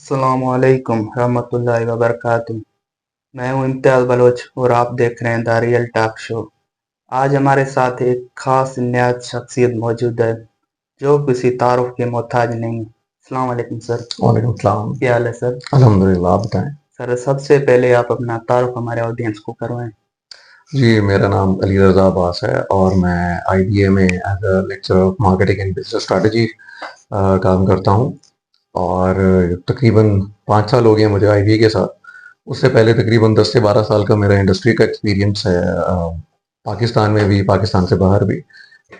अस्सलामुअलैकुम रहमतुल्लाहि व बरकातुहू। मैं हूं इम्तियाज़ बलोच और आप देख रहे हैं द रियल टॉक शो। आज हमारे साथ एक खास निहायत शख्सियत मौजूद है जो किसी तारुफ के मोहताज नहीं। अस्सलाम वालेकुम सर। वालेकुम सलाम। क्या हाल है सर? अल्हम्दुलिल्लाह, आप बताएं। सर सबसे पहले आप अपना तारुफ हमारे ऑडियंस को करवाएं। जी, मेरा नाम अली रज़ा अब्बास है और मैं आईबीए में as a lecturer of marketing and business strategy काम करता हूँ और तकरीबन 5 साल हो गए मुझे आईबीए के साथ। उससे पहले तकरीबन 10 से 12 साल का मेरा इंडस्ट्री का एक्सपीरियंस है, पाकिस्तान में भी, पाकिस्तान से बाहर भी।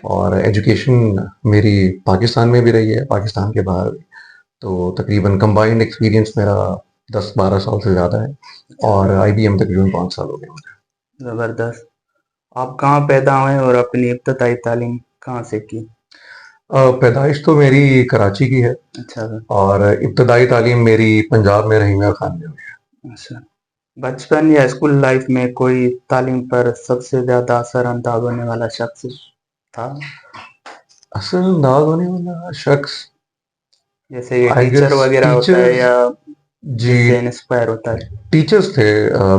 और एजुकेशन मेरी पाकिस्तान में भी रही है, पाकिस्तान के बाहर भी। तो तकरीबन कंबाइंड एक्सपीरियंस मेरा 10-12 साल से ज़्यादा है और आईबीए में तकरीबन 5 साल हो गए मुझे। ज़बरदस्त। आप कहाँ पैदा हुए और अपनी इब्तदाई तालीम कहाँ से की? पैदाइश तो मेरी कराची की है अच्छा सर। और इब्तदाई तालीम मेरी पंजाब में रहीम खान में हुई है। अच्छा। बचपन या स्कूल लाइफ में कोई तालीम पर सबसे ज़्यादा असर अंदाज होने वाला शख्स था? असरअंदाज होने वाला शख्स, जैसे ये आई टीचर गेस वगैरह होता है टीचर्स। या जी, जिससे इंस्पायर होता है? टीचर्स थे,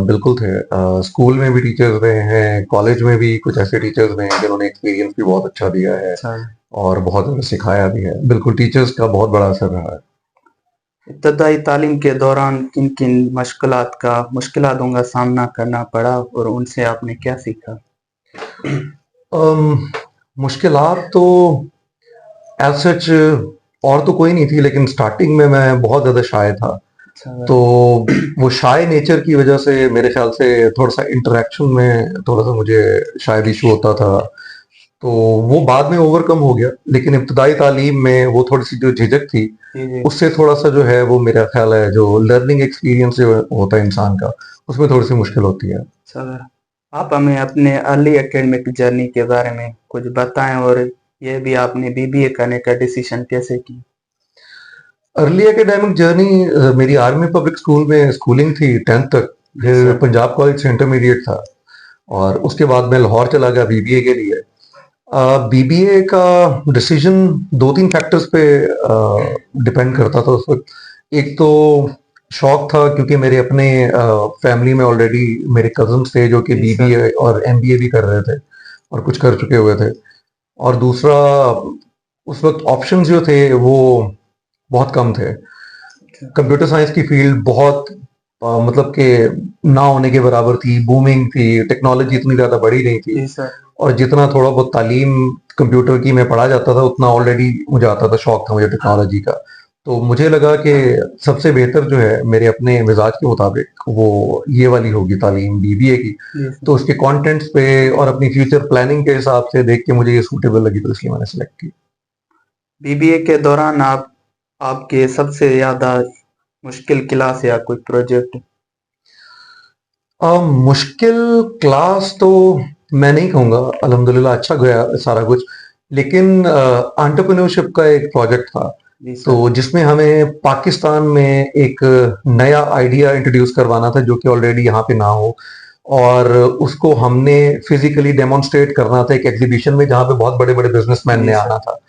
बिल्कुल थे। स्कूल में भी टीचर्स रहे हैं, कॉलेज में भी कुछ ऐसे टीचर्स रहे हैं जिन्होंने एक्सपीरियंस भी बहुत अच्छा दिया है अच्छा। और बहुत ज़्यादा सिखाया भी है। बिल्कुल टीचर्स का बहुत बड़ा असर रहा है। इब्तदाई तालीम के दौरान किन किन मुश्किलातों का सामना करना पड़ा और उनसे आपने क्या सीखा? अम, मुश्किलात तो एज सच और तो कोई नहीं थी, लेकिन स्टार्टिंग में मैं बहुत ज़्यादा शाय था। अच्छा तो सर। वो शाय नेचर की वजह से मेरे ख्याल से थोड़ा सा इंटरेक्शन में थोड़ा सा मुझे शायद इशू होता था। तो वो बाद में ओवरकम हो गया, लेकिन इब्तदाई तालीम में वो थोड़ी सी जो झिझक थी, जी जी। उससे थोड़ा सा जो है वो मेरा ख्याल है जो लर्निंग एक्सपीरियंस जो होता है इंसान का, उसमें थोड़ी सी मुश्किल होती है। अच्छा सर। आप हमें अपने अर्ली एकेडमिक जर्नी के बारे में कुछ बताएं और ये भी आपने बीबीए करने का डिसीजन कैसे की? अर्ली एकेडमिक जर्नी, मेरी आर्मी पब्लिक स्कूल में स्कूलिंग थी 10th तक। जी फिर सर। पंजाब कॉलेज से इंटरमीडिएट था और उसके बाद मैं लाहौर चला गया बीबीए के लिए। बीबीए का डिसीजन दो तीन फैक्टर्स पे डिपेंड करता था उस वक्त। एक तो शौक था, क्योंकि मेरे अपने फैमिली में ऑलरेडी मेरे कजन्स थे जो कि जी सर। बीबीए और एमबीए भी कर रहे थे और कुछ कर चुके हुए थे। और दूसरा, उस वक्त ऑप्शंस जो थे वो बहुत कम थे। अच्छा। कंप्यूटर साइंस की फील्ड बहुत मतलब कि ना होने के बराबर थी, बूमिंग थी, टेक्नोलॉजी इतनी ज़्यादा बढ़ी नहीं थी। जी सर। और जितना थोड़ा बहुत तालीम कंप्यूटर की मैं पढ़ा जाता था, उतना ऑलरेडी मुझे आता था, शौक था मुझे टेक्नोलॉजी का। तो मुझे लगा कि सबसे बेहतर जो है मेरे अपने मिजाज के मुताबिक वो ये वाली होगी तालीम बीबीए की। जी सर। तो उसके कंटेंट्स पे और अपनी फ्यूचर प्लानिंग के हिसाब से देख के मुझे ये सूटेबल लगी, तो इसलिए मैंने सेलेक्ट की। बीबीए के दौरान आपके सबसे ज्यादा मुश्किल क्लास या कोई प्रोजेक्ट? मुश्किल क्लास तो मैं नहीं कहूँगा, अल्हम्दुलिल्लाह अच्छा गया सारा कुछ। लेकिन एंटरप्रेन्योरशिप का एक प्रोजेक्ट था, जी तो सर। जिसमें हमें पाकिस्तान में एक नया आइडिया इंट्रोड्यूस करवाना था जो कि ऑलरेडी यहाँ पे ना हो, और उसको हमने फिजिकली डेमोन्स्ट्रेट करना था एक एग्जीबिशन में जहाँ पे बहुत बड़े बड़े बिजनेसमैन जी ने सर। आना था।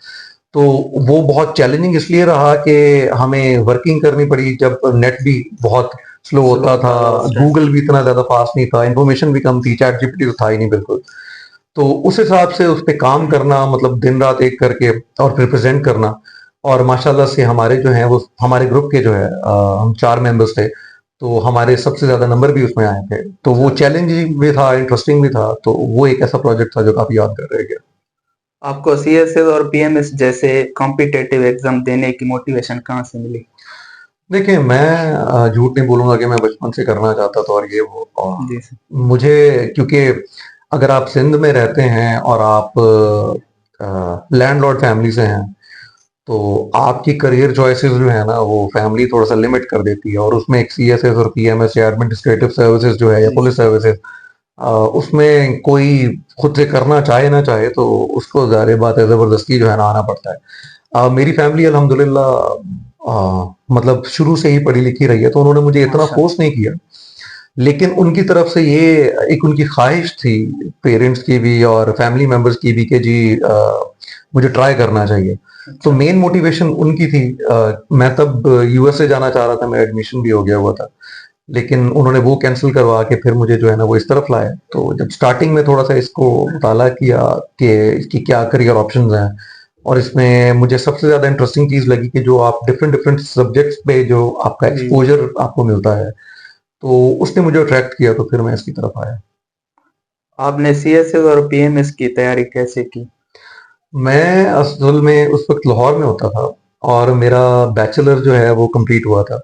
तो वो बहुत चैलेंजिंग इसलिए रहा कि हमें वर्किंग करनी पड़ी जब नेट भी बहुत स्लो स्लो होता था, था वो उस टाइम। गूगल भी इतना ज़्यादा फास्ट नहीं था, इन्फॉर्मेशन भी कम थी, चैट जीपीटी तो था ही नहीं बिल्कुल। तो उस हिसाब से उस पे काम करना, मतलब दिन रात एक करके और फिर प्रेजेंट करना। और माशाल्लाह से हमारे जो हैं वो हमारे ग्रुप के जो है हम 4 मेंबर्स थे, तो हमारे सबसे ज़्यादा नंबर भी उसमें आए थे। तो वो अच्छा। चैलेंजिंग भी था, इंटरेस्टिंग भी था, तो वो एक ऐसा प्रोजेक्ट था जो काफ़ी यादगार रह गया। आपको सीएसएस और पीएमएस जैसे कॉम्पिटेटिव एग्जाम देने की मोटिवेशन कहाँ से मिली? देखिए, मैं झूठ नहीं बोलूँगा कि मैं बचपन से करना चाहता था और ये वो, जी सर। मुझे, क्योंकि अगर आप सिंध में रहते हैं और आप लैंडलॉर्ड फैमिली से हैं, तो आपकी करियर चॉइसेस जो है ना वो फैमिली थोड़ा सा लिमिट कर देती है, और उसमें एक सीएसएस और पीएमएस या एडमिनिस्ट्रेटिव सर्विसेज जो है या जी पुलिस सर। सर्विसेज, उसमें कोई खुद से करना चाहे ना चाहे तो उसको ज़ाहिर बात है ज़बरदस्ती जो है ना आना पड़ता है। मेरी फैमिली अल्हम्दुलिल्लाह मतलब शुरू से ही पढ़ी लिखी रही है, तो उन्होंने मुझे इतना माशा। फोर्स नहीं किया। लेकिन उनकी तरफ से ये एक उनकी ख्वाहिश थी, पेरेंट्स की भी और फैमिली मेंबर्स की भी, कि जी मुझे ट्राई करना चाहिए। तो अच्छा। मेन मोटिवेशन उनकी थी। मैं तब यूएसए जाना चाह रहा था, मेरा एडमिशन भी हो गया हुआ था, लेकिन उन्होंने वो कैंसिल करवा के फिर मुझे जो है ना वो इस तरफ लाया। तो जब स्टार्टिंग में थोड़ा सा इसको मुताला किया कि इसकी क्या करियर ऑप्शंस हैं, और इसमें मुझे सबसे ज्यादा इंटरेस्टिंग चीज लगी कि जो आप डिफरेंट डिफरेंट सब्जेक्ट्स पे जो आपका जी। एक्सपोजर आपको मिलता है, तो उसने मुझे अट्रैक्ट किया, तो फिर मैं इसकी तरफ आया। आपने सीएसएस और पीएमएस की तैयारी कैसे की? मैं असल में उस वक्त लाहौर में होता था, और मेरा बैचलर जो है वो कंप्लीट हुआ था।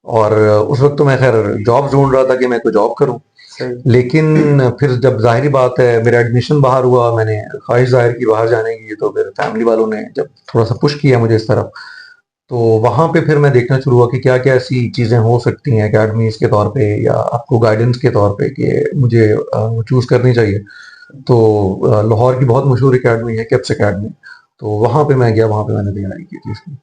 और उस वक्त तो मैं खैर जॉब ढूंढ रहा था कि मैं कोई जॉब करूं। सही। लेकिन फिर जब जाहिर बात है मेरा एडमिशन बाहर हुआ, मैंने ख्वाहिश जाहिर की बाहर जाने की, तो फिर फैमिली वालों ने जब थोड़ा सा पुश किया मुझे इस तरफ, तो वहां पे फिर मैं देखना शुरू हुआ कि क्या क्या ऐसी चीजें हो सकती हैं अकेडमीज के तौर पे या आपको गाइडेंस के तौर पे कि मुझे चूज करनी चाहिए। तो लाहौर की बहुत मशहूर एकेडमी है, किप्स एकेडमी। तो वहां पे मैं गया, वहां पे मैंने तैयारी की थी इसकी।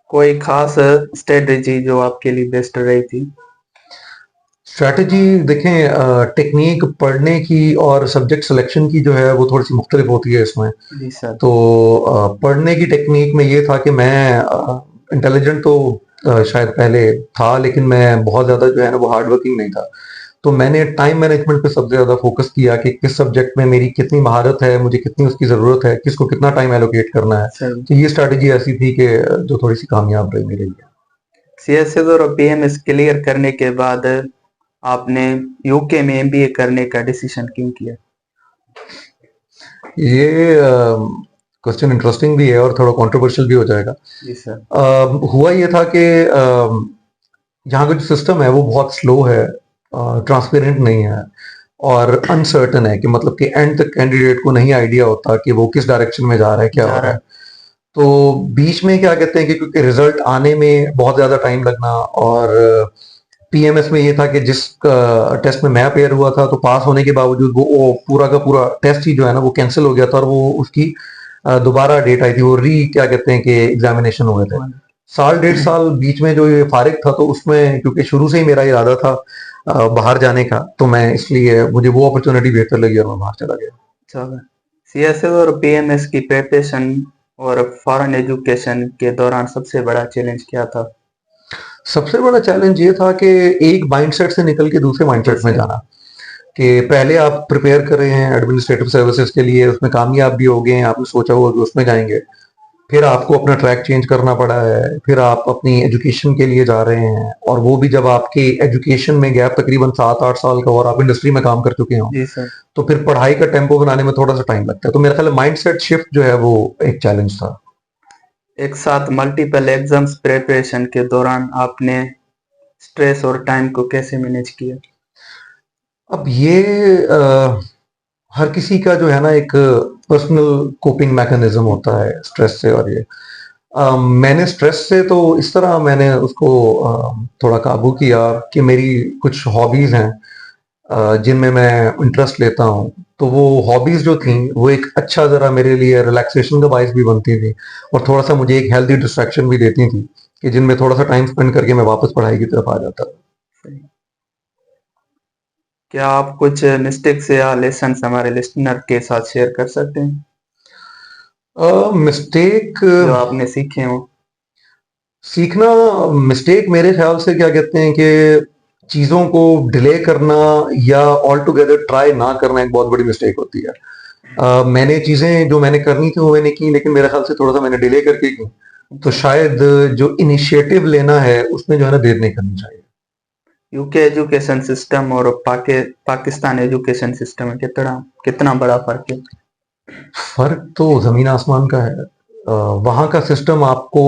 कोई खास स्ट्रेटेजी जो आपके लिए बेस्ट रही थी? स्ट्रैटेजी देखें, टेक्निक पढ़ने की और सब्जेक्ट सिलेक्शन की जो है वो थोड़ी सी मुख्तलिफ होती है इसमें। जी सर। तो पढ़ने की टेक्निक में ये था कि मैं इंटेलिजेंट तो शायद पहले था, लेकिन मैं बहुत ज़्यादा जो है ना वो हार्ड वर्किंग नहीं था। तो मैंने टाइम मैनेजमेंट पे सबसे ज़्यादा फोकस किया कि किस सब्जेक्ट में मेरी कितनी महारत है, मुझे कितनी उसकी ज़रूरत है, किसको कितना टाइम एलोकेट करना है। सही। तो ये स्ट्रैटेजी ऐसी थी कि जो थोड़ी सी कामयाब रही मेरे लिए। सीएसएस और पीएमएस क्लियर करने के बाद आपने यूके में एमबीए करने का डिसीजन क्यों किया? ये क्वेश्चन इंटरेस्टिंग भी है और थोड़ा कंट्रोवर्शियल भी हो जाएगा। जी सर। हुआ ये था कि यहाँ का जो सिस्टम है वो बहुत स्लो है, ट्रांसपेरेंट नहीं है, और अनसर्टन है, कि मतलब कि एंड तक कैंडिडेट को नहीं आइडिया होता कि वो किस डायरेक्शन में जा रहा है, क्या जा हो रहा रहा है। है। तो बीच में क्या कहते हैं कि क्योंकि रिजल्ट आने में बहुत ज्यादा टाइम लगना, और पीएमएस में ये था कि जिस टेस्ट में मैं अपेयर हुआ था, तो पास होने के बावजूद वो पूरा का पूरा टेस्ट ही जो है ना वो कैंसिल हो गया था, और वो उसकी दोबारा डेट आई थी, वो क्या कहते हैं कि एग्जामिनेशन हुए थे। साल डेढ़ साल बीच में जो ये फारिग था, तो उसमें क्योंकि शुरू से ही मेरा इरादा था बाहर जाने का, तो मैं इसलिए मुझे वो अपॉर्चुनिटी बेहतर लगी और मैं बाहर चला गया। चलो। सीएसएस और पीएमएस की प्रिपरेशन और फॉरेन एजुकेशन के दौरान सबसे बड़ा चैलेंज क्या था? सबसे बड़ा चैलेंज ये था कि एक माइंडसेट से निकल के दूसरे माइंडसेट में दूसरे। जाना। कि पहले आप प्रिपेयर कर रहे हैं एडमिनिस्ट्रेटिव सर्विसेज के लिए, उसमें कामयाब भी हो गए हैं, आपने सोचा हुआ कि उसमें जाएंगे, फिर आपको अपना ट्रैक चेंज करना पड़ा है, फिर आप अपनी एजुकेशन के लिए जा रहे हैं, और वो भी जब आपके एजुकेशन में गैप तकरीबन 7-8 साल का और आप इंडस्ट्री में काम कर चुके हो, जी सर। तो फिर पढ़ाई का टेम्पो बनाने में थोड़ा सा टाइम लगता है। तो मेरा ख्याल माइंड सेट शिफ्ट जो है वो एक चैलेंज था। एक साथ मल्टीपल एग्जाम्स प्रिपरेशन के दौरान आपने स्ट्रेस और टाइम को कैसे मैनेज किया? अब ये हर किसी का जो है ना एक पर्सनल कोपिंग मैकेनिज्म होता है स्ट्रेस से। और ये मैंने स्ट्रेस से तो इस तरह मैंने उसको थोड़ा काबू किया कि मेरी कुछ हॉबीज हैं जिनमें मैं इंटरेस्ट लेता हूँ। तो वो हॉबीज जो थी वो एक अच्छा जरा मेरे लिए रिलैक्सेशन का बायस भी बनती थी, और थोड़ा सा मुझे एक हेल्दी डिस्ट्रैक्शन भी देती थी, कि जिनमें थोड़ा सा टाइम स्पेंड करके मैं वापस पढ़ाई की तरफ आ जाता था। सही। क्या आप कुछ मिस्टेक्स या लेसन्स हमारे लिस्टनर के साथ शेयर कर सकते हैं मिस्टेक जो आपने सीखे हो? सीखना, मिस्टेक मेरे ख्याल से क्या कहते हैं कि चीज़ों को डिले करना या ऑल टुगेदर ट्राई ना करना एक बहुत बड़ी मिस्टेक होती है। मैंने चीज़ें जो मैंने करनी थी वो मैंने की, लेकिन मेरे ख्याल से थोड़ा सा मैंने डिले करके की। तो अच्छा। शायद जो इनिशिएटिव लेना है उसमें जो है ना देर नहीं करनी चाहिए। यूके एजुकेशन सिस्टम और पाकिस्तान एजुकेशन सिस्टम में कितना कितना बड़ा फर्क है? फर्क तो जमीन आसमान का है। वहाँ का सिस्टम आपको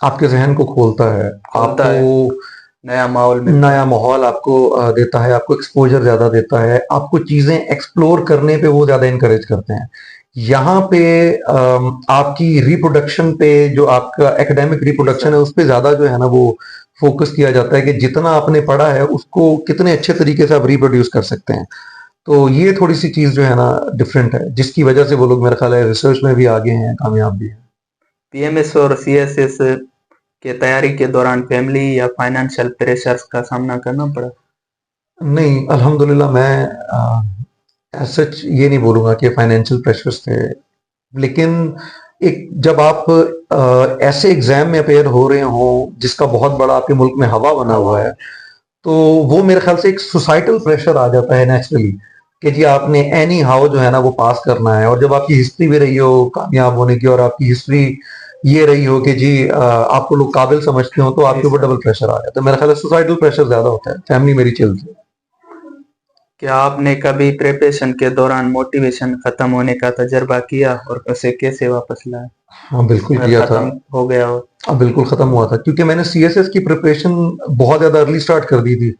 आपके जहन को खोलता है, खोलता आपको है। नया माहौल मिलता है। नया माहौल आपको देता है, आपको एक्सपोजर ज़्यादा देता है, आपको चीज़ें एक्सप्लोर करने पे वो ज़्यादा इनकरेज करते हैं। यहाँ पे आपकी रिप्रोडक्शन पे, जो आपका एकेडमिक जी रिप्रोडक्शन सर। है उस पे ज़्यादा जो है ना वो फोकस किया जाता है कि जितना आपने पढ़ा है उसको कितने अच्छे तरीके से आप रिप्रोड्यूस कर सकते हैं। तो ये थोड़ी सी चीज़ जो है ना डिफरेंट है, जिसकी वजह से वो लोग मेरा ख्याल है रिसर्च में भी आगे हैं, कामयाब भी हैं। पीएमएस और सीएसएस के तैयारी के दौरान फैमिली या फाइनेंशियल प्रेशर्स का सामना करना पड़ा? नहीं, अल्हम्दुलिल्लाह मैं एज़ सच ये नहीं बोलूँगा कि फाइनेंशियल प्रेशर्स थे। लेकिन एक जब आप ऐसे एग्ज़ाम में अपियर हो रहे हों, जिसका बहुत बड़ा आपके मुल्क में हवा बना हुआ है, तो वो मेरे ख्याल से एक सोसाइटल प्रेशर आ जाता है नेचुरली कि जी आपने एनी हाउ जो है ना वो पास करना है। और जब आपकी हिस्ट्री भी रही हो कामयाब होने की और आपकी हिस्ट्री ये रही हो कि जी आपको लोग काबिल समझते हो, तो आपके ऊपर डबल प्रेशर आ जाता है। मेरा ख्याल है सोसाइटल प्रेशर ज्यादा होता है। फैमिली मेरी चिल थी। क्या आपने कभी प्रिपरेशन के दौरान मोटिवेशन खत्म होने का तजुर्बा किया और उसे कैसे वापस लाया? हाँ बिल्कुल अगर किया था। खत्म हो गया हो? हाँ बिल्कुल खत्म हुआ था, क्योंकि मैंने सीएसएस की प्रिपरेशन बहुत ज्यादा अर्ली स्टार्ट कर दी थी।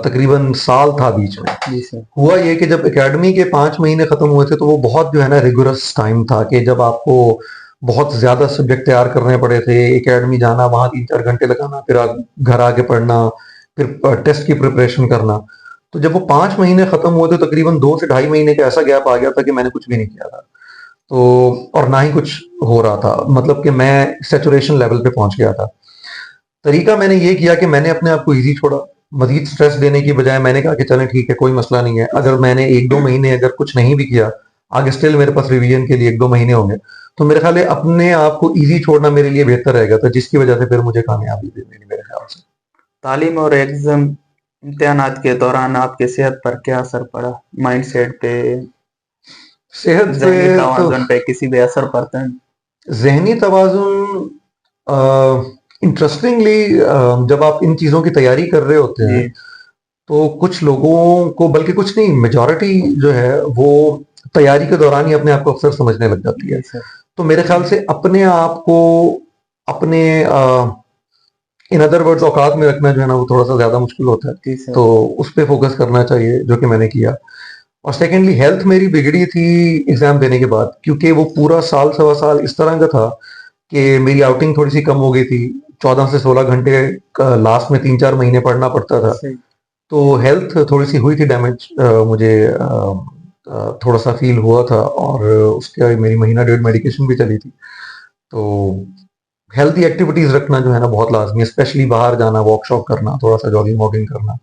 तकरीबन साल था बीच में। जी सर। हुआ ये कि जब एकेडमी के 5 महीने खत्म हुए थे, तो वो बहुत जो है ना रिगोरस टाइम था कि जब आपको बहुत ज्यादा सब्जेक्ट तैयार करने पड़े थे। एकेडमी जाना, वहां 3-4 घंटे लगाना, फिर घर आके पढ़ना, फिर टेस्ट की प्रिपरेशन करना। तो जब वो 5 महीने खत्म हुए थे, तकरीबन 2 से ढाई महीने का ऐसा गैप आ गया था कि मैंने कुछ भी नहीं किया था। तो और ना ही कुछ हो रहा था, मतलब कि मैं सेचुरेशन लेवल पे पहुंच गया था। तरीका मैंने ये किया कि मैंने अपने आप को इजी छोड़ा। मजीद स्ट्रेस देने की बजाय मैंने कहा कि चलें ठीक है, कोई मसला नहीं है। अगर मैंने 1-2 महीने अगर कुछ नहीं भी किया, आगे स्टिल मेरे पास रिवीजन के लिए 1-2 महीने होंगे। तो मेरे ख्याल है अपने आप को इजी छोड़ना मेरे लिए बेहतर रहेगा था, जिसकी वजह से फिर मुझे कामयाबी भी मिली मेरे ख्याल से। तालीम और एग्जाम इम्तिहानात के दौरान आपकी सेहत पर क्या असर पड़ा? माइंडसेट पे, सेहत पे ज़हनी तो तवाज़ुन पे किसी पे असर पड़ता है? ज़हनी तवाज़ुन इंटरेस्टिंगली जब आप इन चीज़ों की तैयारी कर रहे होते हैं, जी, तो कुछ लोगों को, बल्कि कुछ नहीं, मेजॉरिटी जो है वो तैयारी के दौरान ही अपने आप को अक्सर समझने लग जाती है। जी सर। तो मेरे ख्याल से अपने आप को अपने इन अदर वर्ड्स औकात में रखना जो है ना वो थोड़ा सा ज़्यादा मुश्किल होता है। जी तो सर। उस पे फ़ोकस करना चाहिए, जो कि मैंने किया। और सेकेंडली हेल्थ मेरी बिगड़ी थी एग्ज़ाम देने के बाद, क्योंकि वो पूरा साल, सवा साल इस तरह का था कि मेरी आउटिंग थोड़ी-सी कम हो गई थी। 14 से 16 घंटे क लास्ट में 3-4 महीने पढ़ना पड़ता था। सही। तो हेल्थ थोड़ी-सी हुई थी डैमेज। मुझे थोड़ा-सा फ़ील हुआ था, और उसके आगे मेरी महीना डेढ़ मेडिकेशन भी चली थी। तो हेल्दी एक्टिविटीज़ रखना जो है ना बहुत लाज़मी है, स्पेशली बाहर जाना, वॉक शॉप करना, थोड़ा-सा जॉगिंग वॉगिंग करना।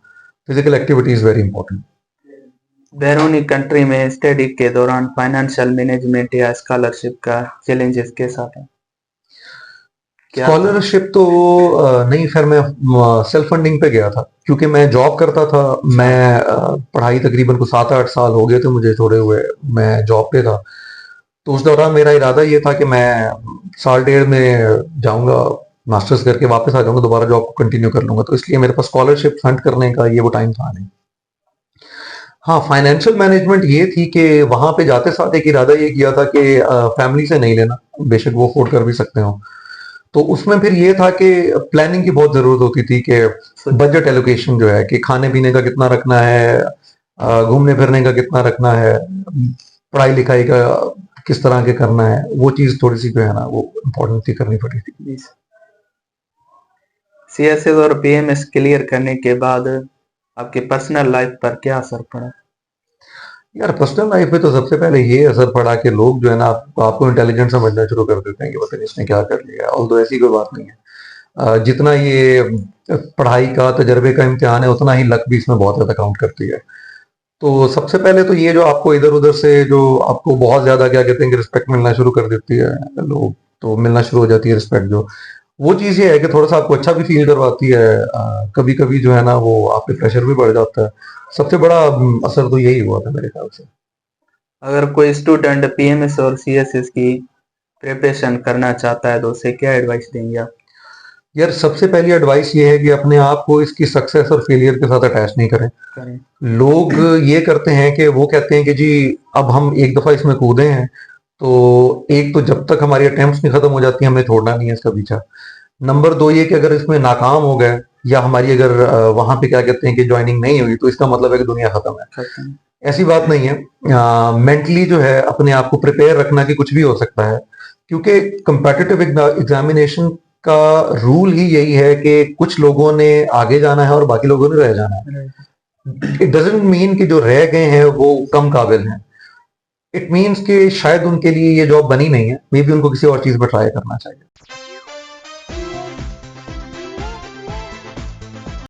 Physical activity is very important. बैरूनी कंट्री में स्टडी के दौरान फाइनेंशियल मैनेजमेंट या स्कॉलरशिप का चैलेंजेस कैसा था? क्या था? स्कॉलरशिप तो नहीं, खैर मैं सेल्फ फंडिंग पे गया था, क्योंकि मैं जॉब करता था। अच्छा। मैं पढ़ाई तकरीबन को 7-8 साल हो गए थे मुझे छोड़े हुए, मैं जॉब पे था। तो उस दौरान मेरा इरादा ये था कि मैं साल डेढ़ में जाऊँगा, मास्टर्स करके वापस आ जाऊँगा, दोबारा जॉब को कंटिन्यू कर लूँगा। तो इसलिए मेरे पास स्कॉलरशिप फंड करने का ये वो टाइम था नहीं। हाँ, फाइनेंशियल मैनेजमेंट ये थी कि वहाँ पे जाते साथ एक इरादा ये किया था कि फैमिली से नहीं लेना, बेशक वो अफ़ोर्ड कर भी सकते हो। तो उसमें फिर ये था कि प्लानिंग की बहुत ज़रूरत होती थी कि बजट एलोकेशन जो है कि खाने-पीने का कितना रखना है, घूमने-फिरने का कितना रखना है, पढ़ाई-लिखाई का किस तरह के करना है, वो चीज़ थोड़ी-सी जो है ना वो इम्पोर्टेंट थी, करनी पड़ी थी। जी सर। सीएसएस और पीएमएस क्लियर करने के बाद आपके पर्सनल लाइफ पर क्या असर पड़ा? यार पर्सनल लाइफ में तो सबसे पहले ये असर पड़ा कि लोग जो है ना आपको इंटेलिजेंट समझना शुरू कर देते हैं कि पता नहीं इसने क्या कर लिया। ऑल्दो ऐसी कोई बात नहीं है। जितना ये पढ़ाई का, तजर्बे का इम्तिहान है, उतना ही लक भी इसमें बहुत ज़्यादा काउंट करती है। तो सबसे पहले तो ये जो आपको इधर-उधर से जो आपको बहुत ज़्यादा क्या कहते हैं कि रिस्पेक्ट मिलना शुरू कर देती है, लोग तो मिलना शुरू हो जाती है रिस्पेक्ट जो, वो चीज़ ये है कि थोड़ा-सा आपको अच्छा भी फ़ील करवाती है। कभी-कभी जो है ना वो आप पे प्रेशर भी बढ़ जाता है। सबसे बड़ा असर तो यही हुआ था मेरे ख्याल से। अगर कोई स्टूडेंट पीएमएस और सीएसएस की प्रिपरेशन करना चाहता है तो उसे क्या एडवाइस देंगे आप? यार सबसे पहली एडवाइस ये है कि अपने आप को इसकी सक्सेस और फेलियर के साथ अटैच नहीं करें। करें। लोग ये करते हैं कि वो कहते हैं कि जी अब हम एक दफ़ा इसमें कूदे हैं, तो एक तो जब तक हमारी अटेम्प्ट्स नहीं खत्म हो जाती हमने छोड़ना नहीं है इसका पीछा। नंबर 2 ये कि अगर इसमें नाकाम हो गए, या हमारी अगर वहाँ पे क्या कहते हैं कि जॉइनिंग नहीं हुई, तो इसका मतलब है कि दुनिया खत्म है। खत्म। ऐसी बात नहीं है। मेंटली जो है अपने आप को प्रिपेयर रखना कि कुछ भी हो सकता है, क्योंकि कंपेटिटिव एग्जामिनेशन का रूल ही यही है कि कुछ लोगों ने आगे जाना है और बाकी लोगों ने रह जाना है। इट डजंट मीन कि जो रह गए हैं वो कम काबिल हैं। इट मीन्स कि शायद उनके लिए ये जॉब बनी नहीं है, मे बी उनको किसी और चीज पर ट्राई करना चाहिए।